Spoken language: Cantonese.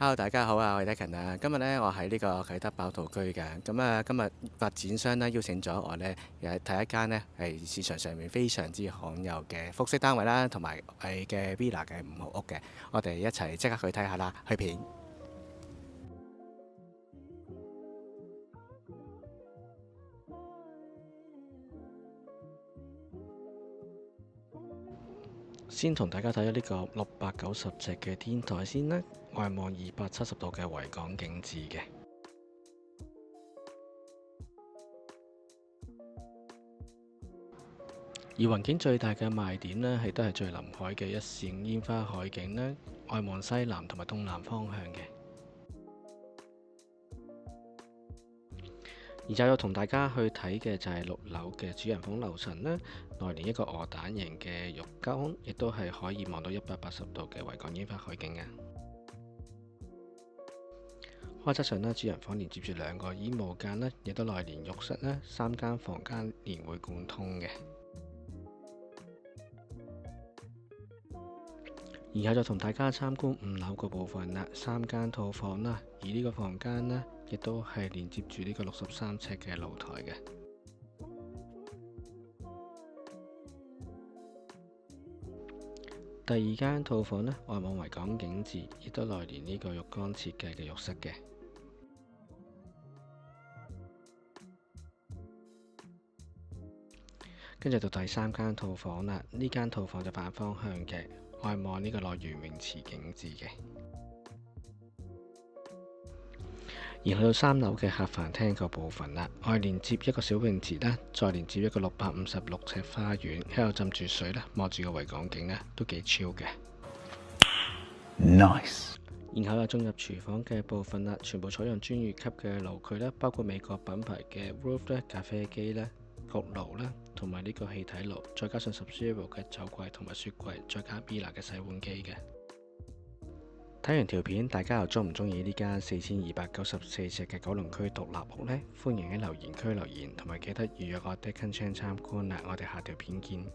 Hello，大家好啊，我係 Declan 啊。今日呢，我喺呢個啟德爆圖區嘅。咁啊，今日發展商呢邀請咗我呢，睇一間呢係市場上面非常之罕有嘅複式單位啦，同埋係嘅 villa 嘅五號屋嘅。我哋一齊即刻去睇下啦，去片。先同大家睇咗呢個690尺嘅天台先啦，外望270度嘅維港景緻嘅。而雲景最大嘅賣點呢，係都係最臨海嘅一線煙花海景啦，外望西南同埋東南方向嘅。而就有同大家去睇嘅就係6樓嘅主人房樓層啦，內連一個鵝蛋型嘅浴缸，亦都係可以望到180度嘅維港煙花海景嘅。開則上呢，主人房連接住2個衣帽間啦，亦都內連浴室啦，3間房間連會貫通嘅。然後就同大家參觀5樓個部分啦，3間套房啦，而呢個房間呢，亦都係連接住呢個63尺嘅露台嘅。第二間套房呢，外望維港景緻，亦都內連呢個浴缸設計嘅浴室嘅。跟住到第3間套房啦，呢間套房就反方向嘅，外望呢個內園泳池景緻嘅。而去到3樓嘅客飯廳個部分啦，外連接一個小泳池啦，再連接一個656尺花園，喺度浸住水啦，望住個維港景呢，都幾 chill 嘅。Nice。然後又進入廚房嘅部分啦，全部採用專業級嘅爐具啦，包括美國品牌嘅 Wolf 咧咖啡機啦、焗爐啦，同埋呢個氣體爐，再加上10 嘅酒櫃同埋雪櫃，再加 Billa 嘅洗碗機嘅。睇完條片，大家又中唔中意呢間4294尺嘅九龍區獨立屋呢？歡迎喺留言區留言，同埋記得預約我 Declan Chan 參觀啦！我哋下條片見。